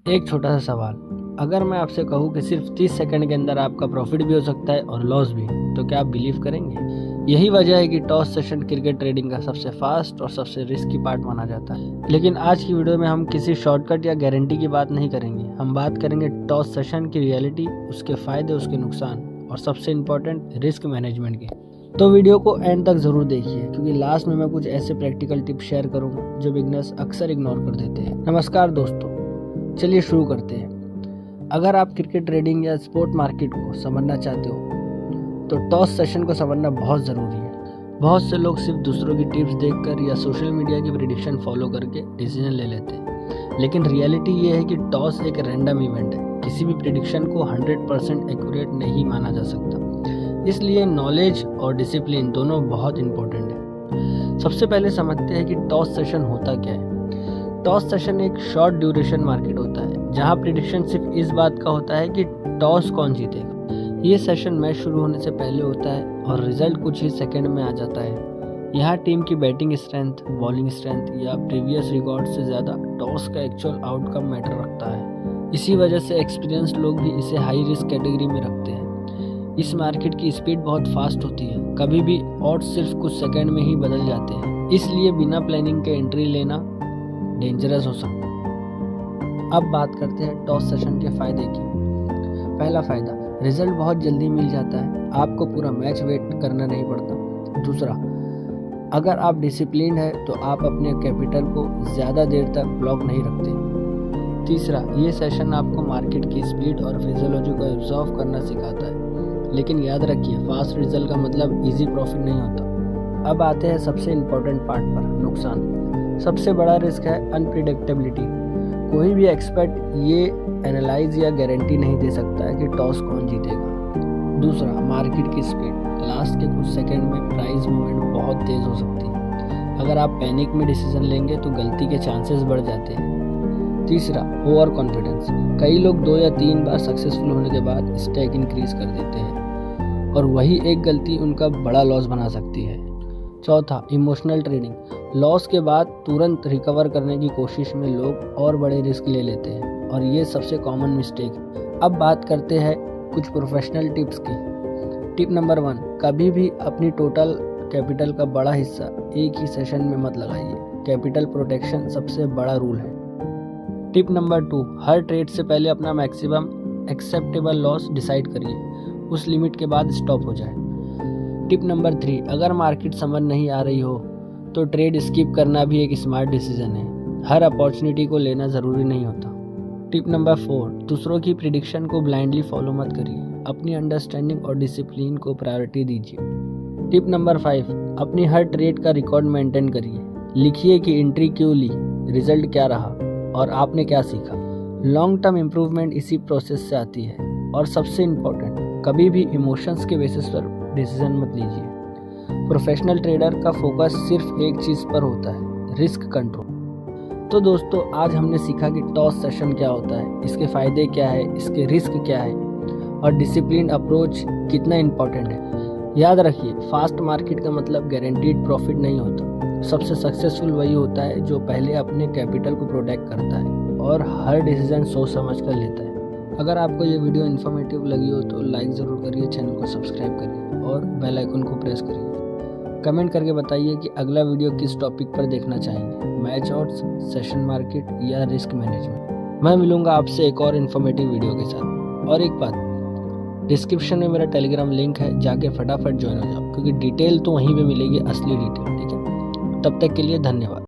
एक छोटा सा सवाल, अगर मैं आपसे कहूँ कि सिर्फ 30 सेकंड के अंदर आपका प्रॉफिट भी हो सकता है और लॉस भी, तो क्या आप बिलीव करेंगे? यही वजह है कि टॉस सेशन क्रिकेट ट्रेडिंग का सबसे फास्ट और सबसे रिस्की पार्ट माना जाता है। लेकिन आज की वीडियो में हम किसी शॉर्टकट या गारंटी की बात नहीं करेंगे। हम बात करेंगे टॉस सेशन की रियलिटी, उसके फायदे, उसके नुकसान और सबसे इम्पोर्टेंट रिस्क मैनेजमेंट की। तो वीडियो को एंड तक ज़रूर देखिए, क्योंकि लास्ट में मैं कुछ ऐसे प्रैक्टिकल टिप्स शेयर करूँगा जो बिगनर्स अक्सर इग्नोर कर देते हैं। नमस्कार दोस्तों, चलिए शुरू करते हैं। अगर आप क्रिकेट ट्रेडिंग या स्पोर्ट मार्केट को समझना चाहते हो तो टॉस सेशन को समझना बहुत ज़रूरी है। बहुत से लोग सिर्फ दूसरों की टिप्स देखकर या सोशल मीडिया की प्रेडिक्शन फॉलो करके डिसीजन ले लेते हैं, लेकिन रियलिटी ये है कि टॉस एक रैंडम इवेंट है। किसी भी प्रेडिक्शन को 100% एक्यूरेट नहीं माना जा सकता, इसलिए नॉलेज और डिसिप्लिन दोनों बहुत इंपॉर्टेंट है। सबसे पहले समझते हैं कि टॉस सेशन होता क्या है। टॉस सेशन एक शॉर्ट ड्यूरेशन मार्केट होता है, जहां प्रेडिक्शन सिर्फ इस बात का होता है कि टॉस कौन जीतेगा। ये सेशन मैच शुरू होने से पहले होता है और रिजल्ट कुछ ही सेकंड में आ जाता है। यहाँ टीम की बैटिंग स्ट्रेंथ, बॉलिंग स्ट्रेंथ या प्रीवियस रिकॉर्ड से ज़्यादा टॉस का एक्चुअल आउटकम मैटर रखता है। इसी वजह से एक्सपीरियंस लोग भी इसे हाई रिस्क कैटेगरी में रखते हैं। इस मार्केट की स्पीड बहुत फास्ट होती है, कभी भी ऑड्स सिर्फ कुछ सेकंड में ही बदल जाते हैं, इसलिए बिना प्लानिंग के एंट्री लेना डेंजरस हो सकता है। अब बात करते हैं टॉस सेशन के फायदे की। पहला फायदा, रिजल्ट बहुत जल्दी मिल जाता है, आपको पूरा मैच वेट करना नहीं पड़ता। दूसरा, अगर आप डिसिप्लिन्ड है तो आप अपने कैपिटल को ज़्यादा देर तक ब्लॉक नहीं रखते। तीसरा, ये सेशन आपको मार्केट की स्पीड और फिजियोलॉजी को एब्जॉर्व करना सिखाता है, लेकिन याद रखिए फास्ट रिजल्ट का मतलब इजी प्रॉफिट नहीं होता। अब आते हैं सबसे इम्पोर्टेंट पार्ट पर, नुकसान। सबसे बड़ा रिस्क है अनप्रिडिक्टेबिलिटी। कोई भी एक्सपर्ट ये एनालाइज या गारंटी नहीं दे सकता है कि टॉस कौन जीतेगा। दूसरा, मार्केट की स्पीड। लास्ट के कुछ सेकंड में प्राइस मूवमेंट बहुत तेज़ हो सकती है। अगर आप पैनिक में डिसीजन लेंगे तो गलती के चांसेस बढ़ जाते हैं। तीसरा, ओवर कॉन्फिडेंस। कई लोग 2 या 3 बार सक्सेसफुल होने के बाद स्टेक इंक्रीज कर देते हैं और वही एक गलती उनका बड़ा लॉस बना सकती है। चौथा, इमोशनल ट्रेडिंग। लॉस के बाद तुरंत रिकवर करने की कोशिश में लोग और बड़े रिस्क ले लेते हैं और ये सबसे कॉमन मिस्टेक है। अब बात करते हैं कुछ प्रोफेशनल टिप्स की। टिप नंबर 1, कभी भी अपनी टोटल कैपिटल का बड़ा हिस्सा एक ही सेशन में मत लगाइए। कैपिटल प्रोटेक्शन सबसे बड़ा रूल है। टिप नंबर 2, हर ट्रेड से पहले अपना मैक्सिमम एक्सेप्टेबल लॉस डिसाइड करिए, उस लिमिट के बाद स्टॉप हो जाए। टिप नंबर 3, अगर मार्केट समझ नहीं आ रही हो तो ट्रेड स्किप करना भी एक स्मार्ट डिसीजन है। हर अपॉर्चुनिटी को लेना ज़रूरी नहीं होता। टिप नंबर 4, दूसरों की प्रिडिक्शन को ब्लाइंडली फॉलो मत करिए, अपनी अंडरस्टैंडिंग और डिसिप्लिन को प्रायोरिटी दीजिए। टिप नंबर 5, अपनी हर ट्रेड का रिकॉर्ड मेंटेन करिए। लिखिए कि एंट्री क्यों ली, रिजल्ट क्या रहा और आपने क्या सीखा। लॉन्ग टर्म इम्प्रूवमेंट इसी प्रोसेस से आती है। और सबसे इम्पोर्टेंट, कभी भी इमोशंस के बेसिस पर डिसीजन मत लीजिए। प्रोफेशनल ट्रेडर का फोकस सिर्फ एक चीज़ पर होता है, रिस्क कंट्रोल। तो दोस्तों, आज हमने सीखा कि टॉस सेशन क्या होता है, इसके फ़ायदे क्या है, इसके रिस्क क्या है और डिसिप्लिन अप्रोच कितना इम्पोर्टेंट है। याद रखिए, फास्ट मार्केट का मतलब गारंटीड प्रॉफिट नहीं होता। सबसे सक्सेसफुल वही होता है जो पहले अपने कैपिटल को प्रोटेक्ट करता है और हर डिसीजन सोच समझ कर लेता है। अगर आपको ये वीडियो इन्फॉर्मेटिव लगी हो तो लाइक ज़रूर करिए, चैनल को सब्सक्राइब करिए और बेल आइकन को प्रेस करिए। कमेंट करके बताइए कि अगला वीडियो किस टॉपिक पर देखना चाहेंगे, मैच ऑड्स, सेशन मार्केट या रिस्क मैनेजमेंट। मैं मिलूंगा आपसे एक और इन्फॉर्मेटिव वीडियो के साथ। और एक बात, डिस्क्रिप्शन में मेरा टेलीग्राम लिंक है, जाके फटाफट ज्वाइन हो जाओ, क्योंकि डिटेल तो वहीं पे मिलेगी, असली डिटेल। ठीक है, तब तक के लिए धन्यवाद।